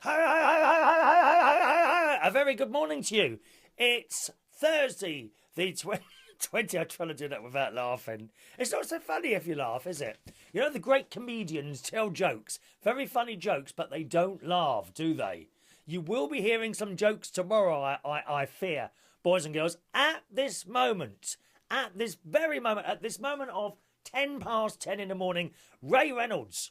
A very good morning to you. It's Thursday, the 20. I'm trying to do that without laughing. It's not so funny if you laugh, is it? You know, the great comedians tell jokes, very funny jokes, but they don't laugh, do they? You will be hearing some jokes tomorrow, I fear, boys and girls. At this moment, at this very moment, at this moment of 10 past 10 in the morning, Ray Reynolds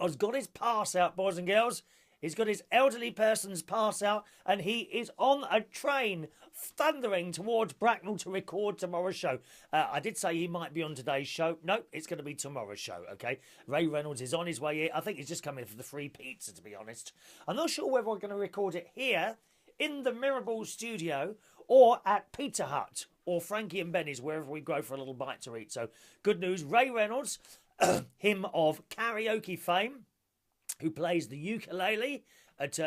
has got his pass out, boys and girls. He's got his elderly person's pass out, and he is on a train thundering towards Bracknell to record tomorrow's show. I did say he might be on today's show. Nope, it's going to be tomorrow's show, okay? Ray Reynolds is on his way here. I think he's just coming for the free pizza, to be honest. I'm not sure whether we're going to record it here in the Mirrorball studio or at Pizza Hut or Frankie and Benny's, wherever we go for a little bite to eat. So, good news. Ray Reynolds, him of karaoke fame, who plays the ukulele at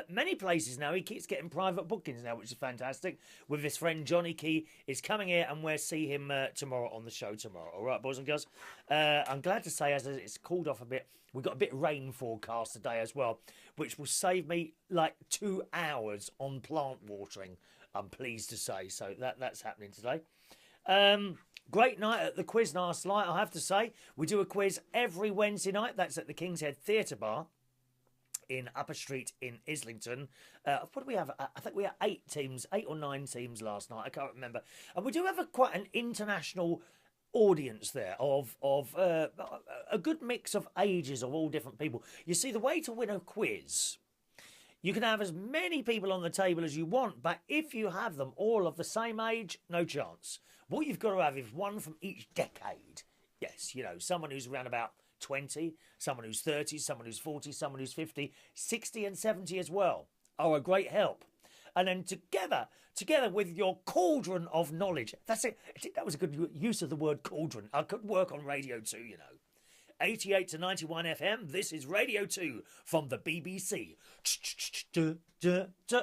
many places now. He keeps getting private bookings now, which is fantastic. With his friend Johnny Key is coming here, and we'll see him tomorrow on the show tomorrow. All right, boys and girls. I'm glad to say, as it's cooled off a bit, we've got a bit of rain forecast today as well, which will save me like 2 hours on plant watering, I'm pleased to say. So that's happening today. Great night at the quiz last night, I have to say. We do a quiz every Wednesday night. That's at the King's Head Theatre Bar in Upper Street in Islington. What do we have? I think we had 8 or 9 teams last night. I can't remember. And we do have quite an international audience there of a good mix of ages of all different people. You see, the way to win a quiz, you can have as many people on the table as you want, but if you have them all of the same age, no chance. What you've got to have is one from each decade. Yes, you know, someone who's around about 20, someone who's 30, someone who's 40, someone who's 50, 60 and 70 as well are a great help. And then together with your cauldron of knowledge, that's it. I think that was a good use of the word cauldron. I could work on radio too, you know. 88 to 91 FM, this is Radio 2 from the BBC.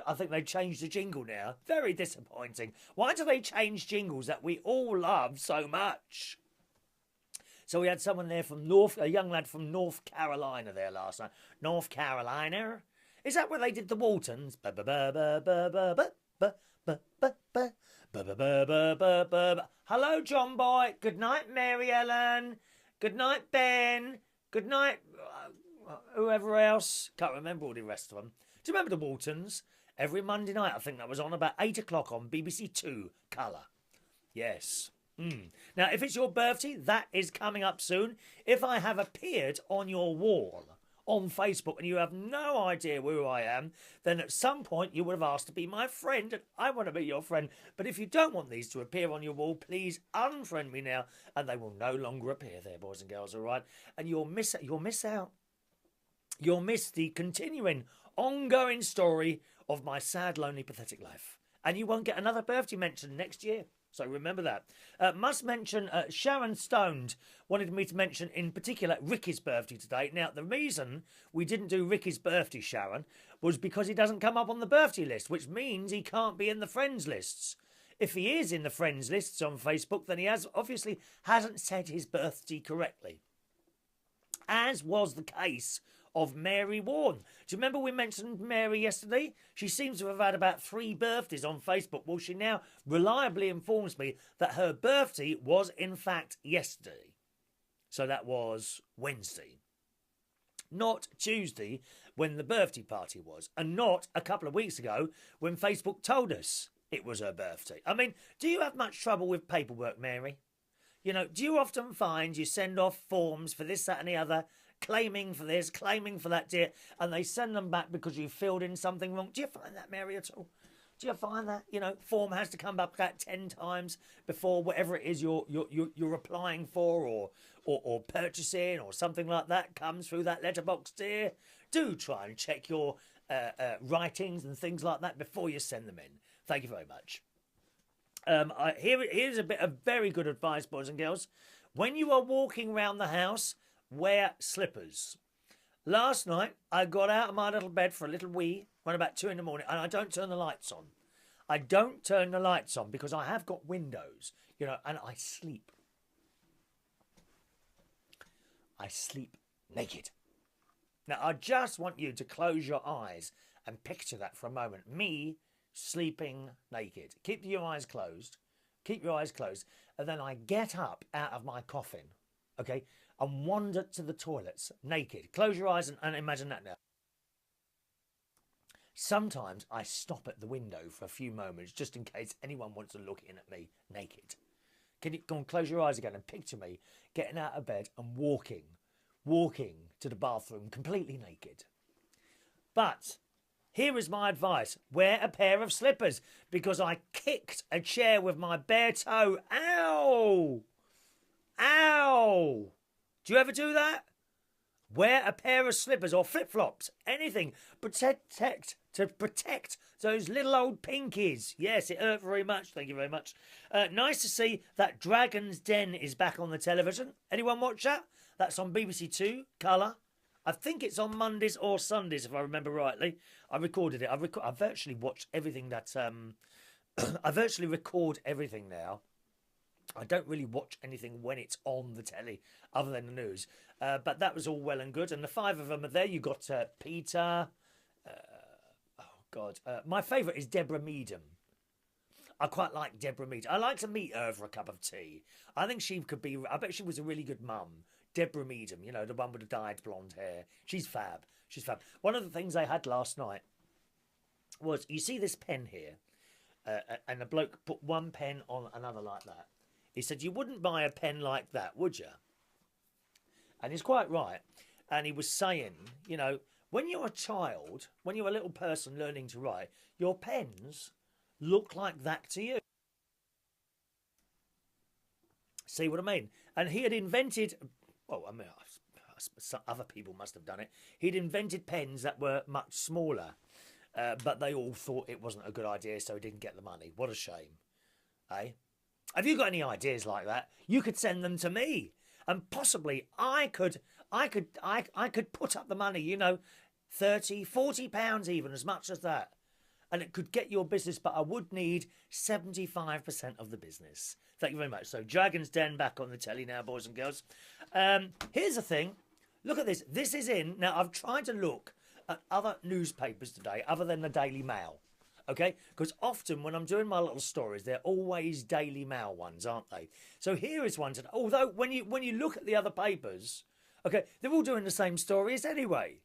I think they changed the jingle now. Very disappointing. Why do they change jingles that we all love so much? So we had someone there from a young lad from North Carolina there last night. North Carolina? Is that where they did the Waltons? Hello, John Boy. Good night, Mary Ellen. Good night, Ben. Good night, whoever else. Can't remember all the rest of them. Do you remember the Waltons? Every Monday night, I think that was on about 8 o'clock on BBC Two Colour. Yes. Now, if it's your birthday, that is coming up soon. If I have appeared on your wall on Facebook and you have no idea who I am, then at some point you would have asked to be my friend, and I want to be your friend. But if you don't want these to appear on your wall, please unfriend me now, and they will no longer appear there, boys and girls, all right? And you'll miss out. You'll miss the continuing, ongoing story of my sad, lonely, pathetic life. And you won't get another birthday mention next year. So remember that. Must mention Sharon Stoned wanted me to mention in particular Ricky's birthday today. Now, the reason we didn't do Ricky's birthday, Sharon, was because he doesn't come up on the birthday list, which means he can't be in the friends lists. If he is in the friends lists on Facebook, then he obviously hasn't said his birthday correctly. As was the case of Mary Warren. Do you remember we mentioned Mary yesterday? She seems to have had about 3 birthdays on Facebook. Well, she now reliably informs me that her birthday was in fact yesterday. So that was Wednesday. Not Tuesday, when the birthday party was. And not a couple of weeks ago when Facebook told us it was her birthday. I mean, do you have much trouble with paperwork, Mary? You know, do you often find you send off forms for this, that and the other, claiming for this, claiming for that, dear, and they send them back because you filled in something wrong? Do you find that, Mary, at all? Do you find that, you know, form has to come back about 10 times before whatever it is you're applying for or purchasing or something like that comes through that letterbox, dear? Do try and check your writings and things like that before you send them in. Thank you very much. Here's a bit of very good advice, boys and girls. When you are walking around the house, wear slippers. Last night, I got out of my little bed for a little wee, when about 2 in the morning, and I don't turn the lights on. I don't turn the lights on because I have got windows, you know, and I sleep. I sleep naked. Now, I just want you to close your eyes and picture that for a moment. Me sleeping naked. Keep your eyes closed. Keep your eyes closed. And then I get up out of my coffin, okay, and wander to the toilets naked. Close your eyes and imagine that now. Sometimes I stop at the window for a few moments just in case anyone wants to look in at me naked. Can you go and close your eyes again and picture me getting out of bed and walking to the bathroom completely naked? But here is my advice. Wear a pair of slippers, because I kicked a chair with my bare toe. Ow! Ow! Do you ever do that? Wear a pair of slippers or flip-flops, anything, to protect those little old pinkies. Yes, it hurt very much. Thank you very much. Nice to see that Dragon's Den is back on the television. Anyone watch that? That's on BBC Two, colour. I think it's on Mondays or Sundays, if I remember rightly. I recorded it. I virtually watched everything that... I virtually record everything now. I don't really watch anything when it's on the telly, other than the news. But that was all well and good. And the five of them are there. You got Peter. My favourite is Deborah Meadham. I quite like Deborah Meadham. I like to meet her for a cup of tea. I think she could be... I bet she was a really good mum. Deborah Meadham, you know, the one with the dyed blonde hair. She's fab. She's fab. One of the things I had last night was, you see this pen here? And the bloke put one pen on another like that. He said, you wouldn't buy a pen like that, would you? And he's quite right. And he was saying, you know, when you're a child, when you're a little person learning to write, your pens look like that to you. See what I mean? And he had invented... Well, I mean, other people must have done it. He'd invented pens that were much smaller. But they all thought it wasn't a good idea, so he didn't get the money. What a shame. Eh? Have you got any ideas like that? You could send them to me. And possibly I could put up the money, you know, 30, 40 pounds even, as much as that. And it could get your business, but I would need 75% of the business. Thank you very much. So Dragon's Den back on the telly now, boys and girls. Here's the thing. Look at this. This is in. Now, I've tried to look at other newspapers today, other than the Daily Mail. Okay? Because often when I'm doing my little stories, they're always Daily Mail ones, aren't they? So here is one today. Although when you look at the other papers, okay, they're all doing the same stories anyway.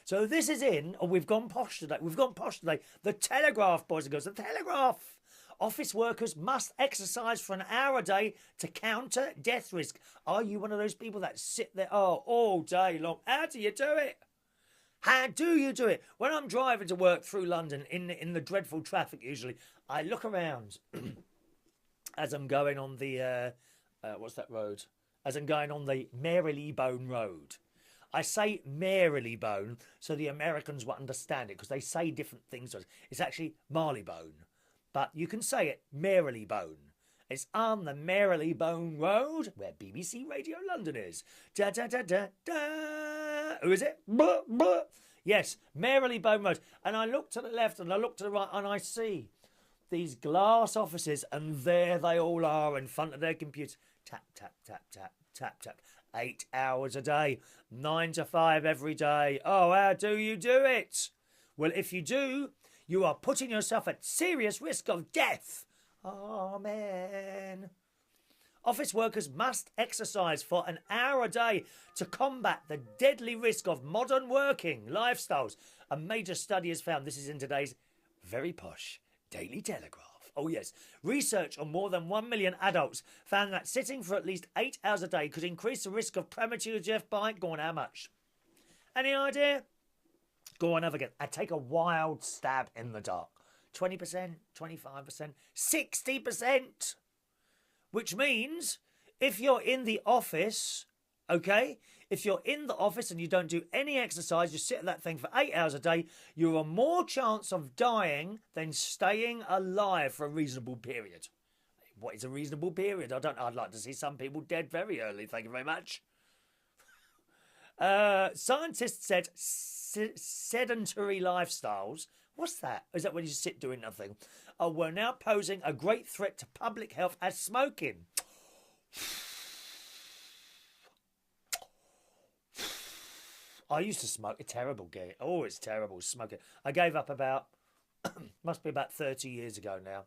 So this is in, we've gone posh today. We've gone posh today. The Telegraph, boys and girls. The Telegraph. Office workers must exercise for an hour a day to counter death risk. Are you one of those people that sit there all day long? How do you do it? How do you do it? When I'm driving to work through London in the dreadful traffic, usually, I look around as I'm going on the, what's that road? As I'm going on the Marylebone Road. I say Marylebone so the Americans will understand it, because they say different things to us. It's actually Marylebone. But you can say it Marylebone. It's on the Marylebone Road where BBC Radio London is. Da da da da da. Who is it? Blah, blah. Yes, Marylebone Road. And I look to the left and I look to the right and I see these glass offices, and there they all are in front of their computers. Tap, tap, tap, tap, tap, tap. 8 hours a day, 9 to 5 every day. Oh, how do you do it? Well, if you do, you are putting yourself at serious risk of death. Amen. Office workers must exercise for an hour a day to combat the deadly risk of modern working lifestyles. A major study has found, this is in today's very posh Daily Telegraph. Oh yes, research on more than 1 million adults found that sitting for at least 8 hours a day could increase the risk of premature death by, go on, how much? Any idea? Go on, have a guess. I take a wild stab in the dark. 20%, 25%, 60%. Which means if you're in the office, okay, if you're in the office and you don't do any exercise, you sit at that thing for 8 hours a day, you're a more chance of dying than staying alive for a reasonable period. What is a reasonable period? I'd like to see some people dead very early. Thank you very much. Scientists said sedentary lifestyles. What's that? Is that when you sit doing nothing? Oh, we're now posing a great threat to public health as smoking. I used to smoke. A terrible gig. Oh, it's terrible smoking. I gave up about, must be about 30 years ago now.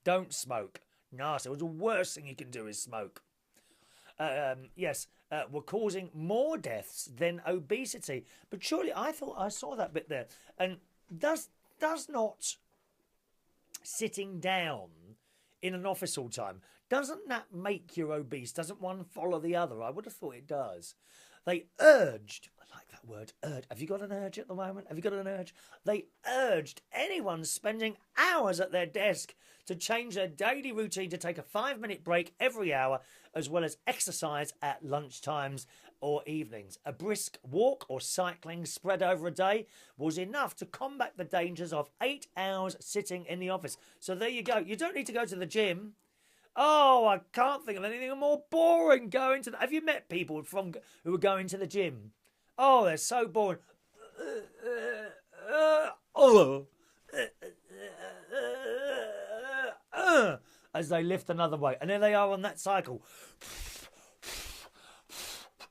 Don't smoke. Nasty. The worst thing you can do is smoke. Yes, we're causing more deaths than obesity. But surely, I thought I saw that bit there. And does not sitting down in an office all the time, doesn't that make you obese? Doesn't one follow the other? I would have thought it does. They urged, I like that word, urge. Have you got an urge at the moment? Have you got an urge? They urged anyone spending hours at their desk to change their daily routine to take a 5-minute break every hour, as well as exercise at lunchtimes or evenings. A brisk walk or cycling spread over a day was enough to combat the dangers of 8 hours sitting in the office. So there you go. You don't need to go to the gym. Oh, I can't think of anything more boring going to the... Have you met people who are going to the gym? Oh, they're so boring. As they lift another weight. And there they are on that cycle.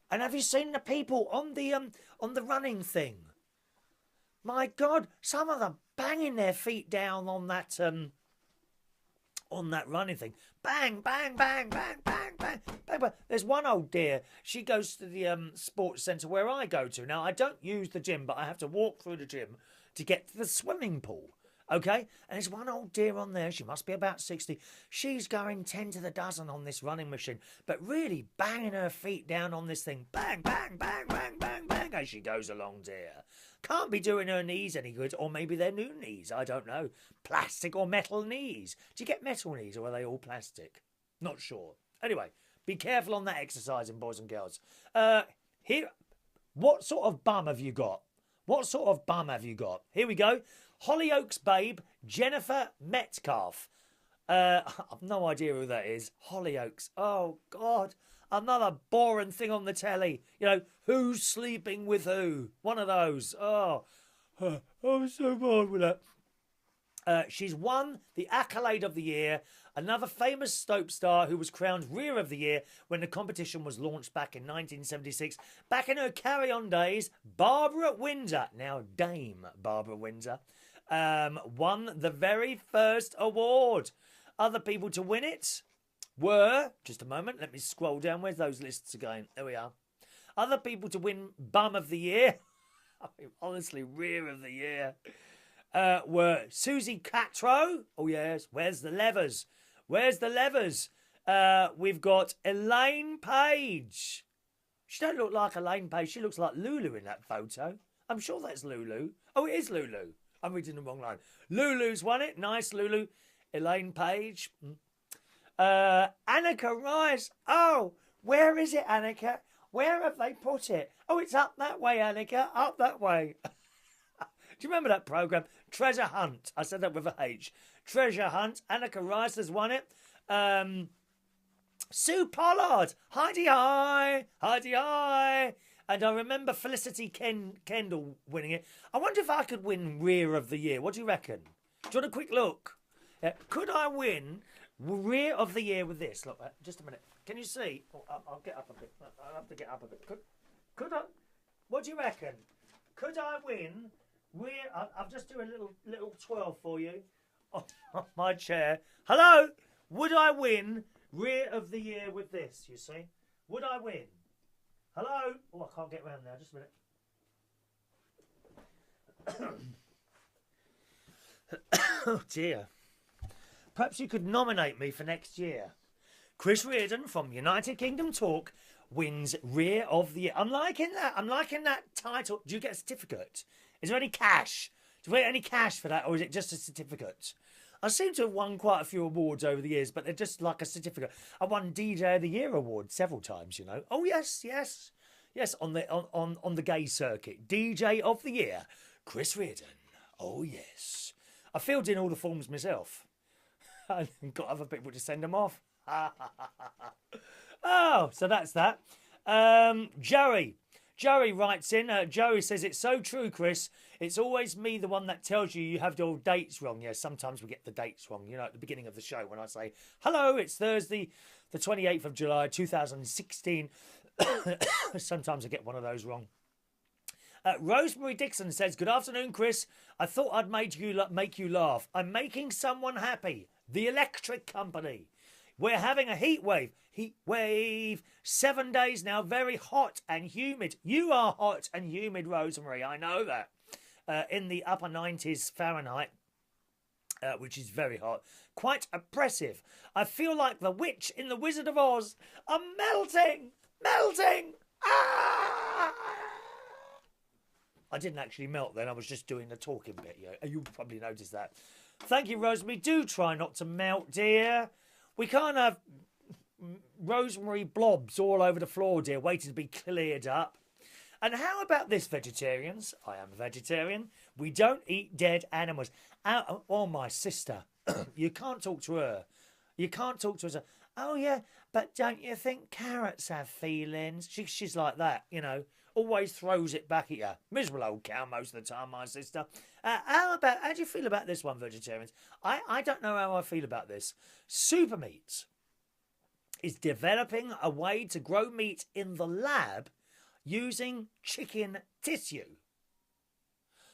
And have you seen the people on the running thing? My God, some of them banging their feet down on that running thing. Bang, bang, bang, bang, bang, bang, bang, bang. There's one old dear. She goes to the sports centre where I go to. Now, I don't use the gym, but I have to walk through the gym to get to the swimming pool. Okay? And there's one old dear on there. She must be about 60. She's going 10 to the dozen on this running machine, but really banging her feet down on this thing. Bang, bang, bang, bang, bang, bang, as she goes along, dear. Can't be doing her knees any good, or maybe they're new knees, I don't know. Plastic or metal knees. Do you get metal knees, or are they all plastic? Not sure. Anyway, be careful on that exercising, boys and girls. Here, what sort of bum have you got? What sort of bum have you got? Here we go. Hollyoaks babe, Jennifer Metcalf. I've no idea who that is. Hollyoaks. Oh, God. Another boring thing on the telly. You know, who's sleeping with who? One of those. Oh, I'm so bored with that. She's won the accolade of the year. Another famous soap star who was crowned Rear of the Year when the competition was launched back in 1976. Back in her carry-on days, Barbara Windsor, now Dame Barbara Windsor, won the very first award. Other people to win it were, just a moment, let me scroll down. Where's those lists again? There we are. Other people to win Bum of the Year, I mean, honestly, Rear of the Year, were Susie Catro. Oh, yes. Where's the levers? Where's the levers? We've got Elaine Page. She don't look like Elaine Page. She looks like Lulu in that photo. I'm sure that's Lulu. Oh, it is Lulu. I'm reading the wrong line. Lulu's won it. Nice, Lulu. Elaine Page. Annika Rice. Oh, where is it, Annika? Where have they put it? Oh, it's up that way, Annika. Up that way. Do you remember that programme? Treasure Hunt. I said that with a H. Treasure Hunt. Annika Rice has won it. Sue Pollard. Heidi-hi. Heidi-hi. And I remember Felicity Kendall winning it. I wonder if I could win Rear of the Year. What do you reckon? Do you want a quick look? Yeah. Could I win Rear of the Year with this? Look, just a minute. Can you see? Oh, I'll get up a bit. I'll have to get up a bit. Could I? What do you reckon? Could I win Rear? I'll just do a little twirl for you on my chair. Hello? Would I win Rear of the Year with this, you see? Would I win? Hello? Oh, I can't get round now. Just a minute. Oh, dear. Perhaps you could nominate me for next year. Chris Reardon from United Kingdom Talk wins Rear of the Year. I'm liking that. I'm liking that title. Do you get a certificate? Is there any cash? Do we get any cash for that, or is it just a certificate? I seem to have won quite a few awards over the years, but they're just like a certificate. I won DJ of the Year award several times, you know. Oh, yes, yes. Yes, on the gay circuit. DJ of the Year, Chris Reardon. Oh, yes. I filled in all the forms myself. I've got other people to send them off. Oh, so that's that. Joey writes in. Joey says, it's so true, Chris. It's always me, the one that tells you have your dates wrong. Yeah, sometimes we get the dates wrong. You know, at the beginning of the show when I say, hello, it's Thursday, the 28th of July, 2016. Sometimes I get one of those wrong. Rosemary Dixon says, "Good afternoon, Chris. I thought I'd make you laugh. I'm making someone happy. The electric company. We're having a heat wave. Heat wave. 7 days now. Very hot and humid. You are hot and humid, Rosemary. I know that. In the upper 90s Fahrenheit, which is very hot. Quite oppressive. I feel like the witch in The Wizard of Oz. I'm melting. Melting. Ah! I didn't actually melt then. I was just doing the talking bit. You probably noticed that. Thank you, Rosemary. Do try not to melt, dear. We can't have rosemary blobs all over the floor, dear, waiting to be cleared up. And how about this, vegetarians? I am a vegetarian. We don't eat dead animals. Oh, my sister. You can't talk to her. You can't talk to her. Oh, yeah, but don't you think carrots have feelings? She's like that, you know. Always throws it back at you. Miserable old cow most of the time, my sister. How do you feel about this one, vegetarians? I don't know how I feel about this. Super Meats is developing a way to grow meat in the lab using chicken tissue.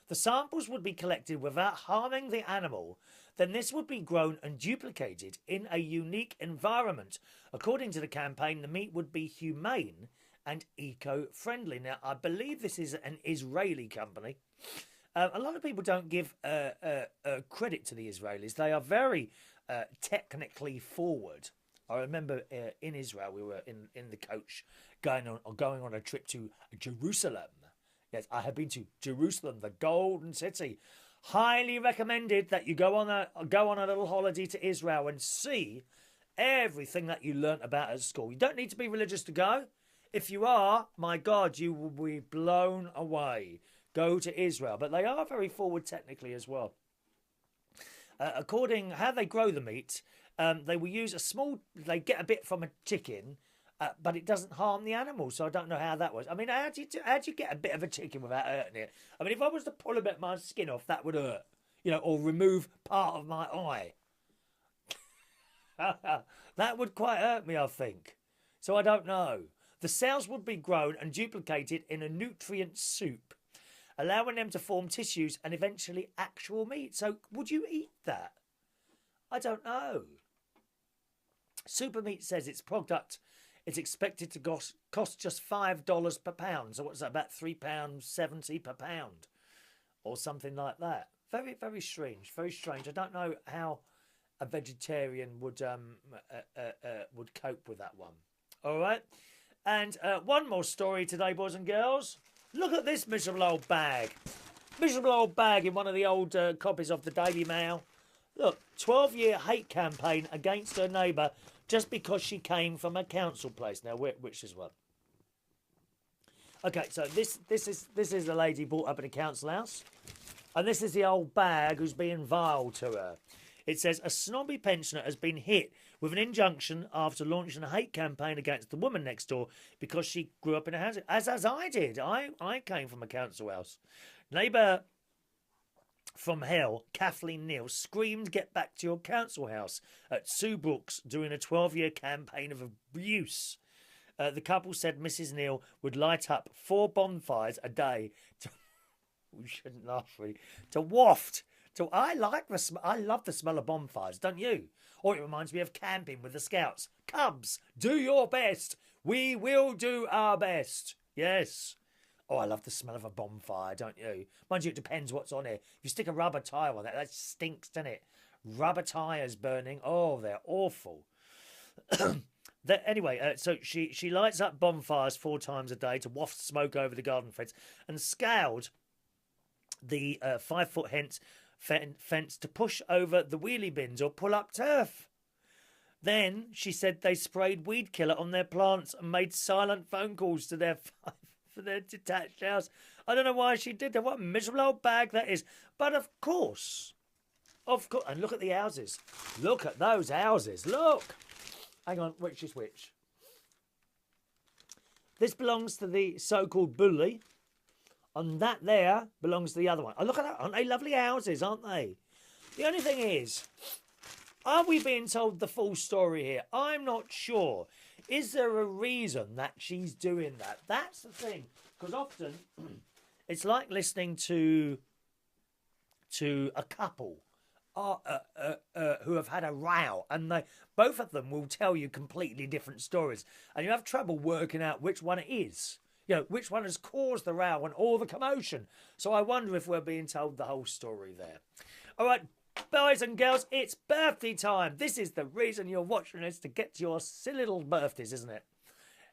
The samples would be collected without harming the animal. Then this would be grown and duplicated in a unique environment. According to the campaign, the meat would be humane and eco-friendly. Now, I believe this is an Israeli company. A lot of people don't give credit to the Israelis. They are very technically forward. I remember in Israel, we were in the coach going on a trip to Jerusalem. Yes, I have been to Jerusalem, the Golden City. Highly recommended that you go on a little holiday to Israel and see everything that you learnt about at school. You don't need to be religious to go. If you are, my God, you will be blown away. Go to Israel. But they are very forward technically as well. According how they grow the meat, they will use they get a bit from a chicken, but it doesn't harm the animal. So I don't know how that was. I mean, how do you get a bit of a chicken without hurting it? I mean, if I was to pull a bit of my skin off, that would hurt. You know, or remove part of my eye. That would quite hurt me, I think. So I don't know. The cells would be grown and duplicated in a nutrient soup, allowing them to form tissues and eventually actual meat. So would you eat that? I don't know. Super Meat says its product is expected to cost just $5 per pound. So what's that, about £3.70 per pound or something like that? Very, very strange. Very strange. I don't know how a vegetarian would cope with that one. All right. And one more story today, boys and girls. Look at this miserable old bag. Miserable old bag in one of the old copies of the Daily Mail. Look, 12-year hate campaign against her neighbour just because she came from a council place. Now, which is what? Okay, so this is the lady brought up in a council house. And this is the old bag who's being vile to her. It says, a snobby pensioner has been hit with an injunction after launching a hate campaign against the woman next door because she grew up in a house. As I did. I came from a council house. Neighbour from hell, Kathleen Neal, screamed, "Get back to your council house" at Sue Brooks during a 12-year campaign of abuse. The couple said Mrs. Neal would light up 4 bonfires a day. We shouldn't laugh, really. To waft. I love the smell of bonfires, don't you? Or it reminds me of camping with the Scouts. Cubs, do your best. We will do our best. Yes. Oh, I love the smell of a bonfire, don't you? Mind you, it depends what's on it. If you stick a rubber tyre on that stinks, doesn't it? Rubber tyres burning. Oh, they're awful. Anyway, so she lights up bonfires 4 times a day to waft smoke over the garden fence and scoured the 5-foot fence to push over the wheelie bins or pull up turf. Then she said they sprayed weed killer on their plants and made silent phone calls to for their detached house. I don't know why she did that. What a miserable old bag that is. But of course, and look at the houses. Look at those houses. Look. Hang on, which is which? This belongs to the so-called bully. And that there belongs to the other one. Oh, look at that. Aren't they lovely houses, aren't they? The only thing is, are we being told the full story here? I'm not sure. Is there a reason that she's doing that? That's the thing. Because often, It's like listening to a couple who have had a row, and both of them will tell you completely different stories, and you have trouble working out which one it is. You know, which one has caused the row and all the commotion. So I wonder if we're being told the whole story there. All right, boys and girls, it's birthday time. This is the reason you're watching this, to get to your silly little birthdays, isn't it?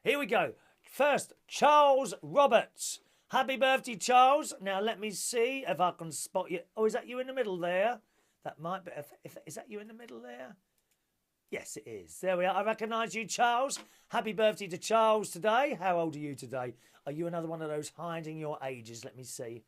Here we go. First, Charles Roberts. Happy birthday, Charles. Now, let me see if I can spot you. Oh, is that you in the middle there? That might be. Is that you in the middle there? Yes, it is. There we are. I recognise you, Charles. Happy birthday to Charles today. How old are you today? Are you another one of those hiding your ages? Let me see.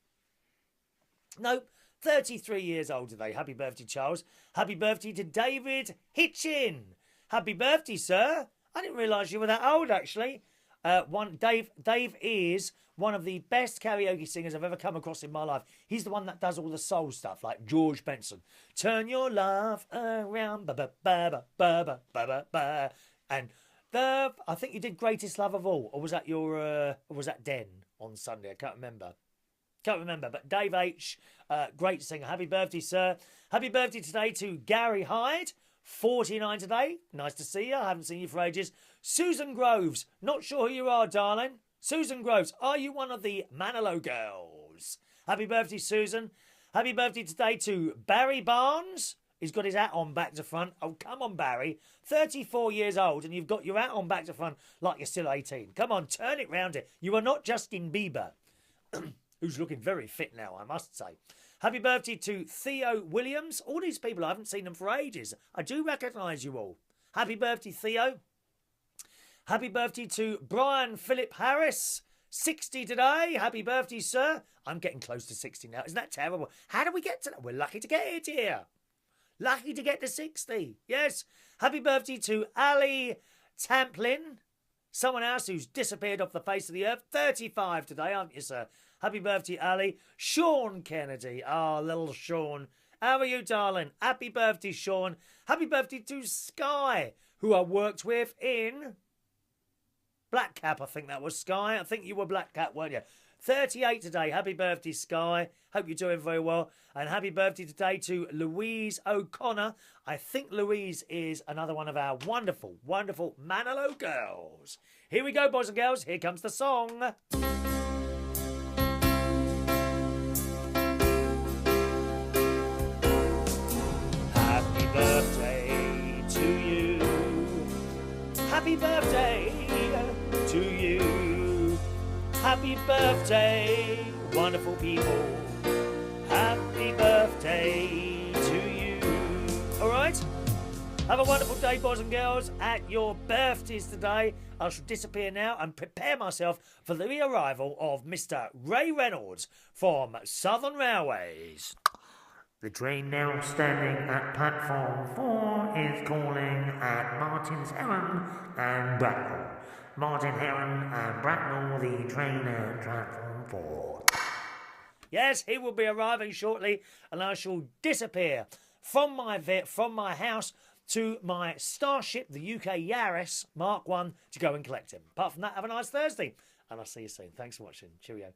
Nope. 33 years old today. Happy birthday, Charles. Happy birthday to David Hitchin. Happy birthday, sir. I didn't realise you were that old, actually. Dave is one of the best karaoke singers I've ever come across in my life. He's the one that does all the soul stuff, like George Benson. Turn your love around, ba ba ba ba ba ba ba ba. And I think you did Greatest Love of All, or was that Den on Sunday? I can't remember. But Dave H, great singer. Happy birthday, sir. Happy birthday today to Gary Hyde, 49 today. Nice to see you. I haven't seen you for ages. Susan Groves, not sure who you are, darling. Susan Groves, are you one of the Manilow girls? Happy birthday, Susan. Happy birthday today to Barry Barnes. He's got his hat on back to front. Oh, come on, Barry. 34 years old and you've got your hat on back to front like you're still 18. Come on, turn it round it. You are not Justin Bieber, who's looking very fit now, I must say. Happy birthday to Theo Williams. All these people, I haven't seen them for ages. I do recognise you all. Happy birthday, Theo. Happy birthday to Brian Philip Harris. 60 today. Happy birthday, sir. I'm getting close to 60 now. Isn't that terrible? How do we get to that? We're lucky to get it here. Lucky to get to 60. Yes. Happy birthday to Ali Tamplin. Someone else who's disappeared off the face of the earth. 35 today, aren't you, sir? Happy birthday, Ali. Shaune Kennedy. Ah, little Shaune. How are you, darling? Happy birthday, Shaune. Happy birthday to Sky, who I worked with in Black Cap. I think that was Sky. I think you were Black Cap, weren't you? 38 today. Happy birthday, Sky. Hope you're doing very well. And happy birthday today to Louise O'Connor. I think Louise is another one of our wonderful, wonderful Manilow girls. Here we go, boys and girls. Here comes the song. Happy birthday to you. Happy birthday to you. Happy birthday, wonderful people. Happy birthday to you. All right? Have a wonderful day, boys and girls, at your birthdays today. I shall disappear now and prepare myself for the arrival of Mr. Ray Reynolds from Southern Railways. The train now standing at platform 4 is calling at Martin's Heron and Bracknell. Martin Heron and Bracknell, the train at platform 4. Yes, he will be arriving shortly, and I shall disappear from my house to my Starship, the UK Yaris Mark 1, to go and collect him. Apart from that, have a nice Thursday, and I'll see you soon. Thanks for watching. Cheerio.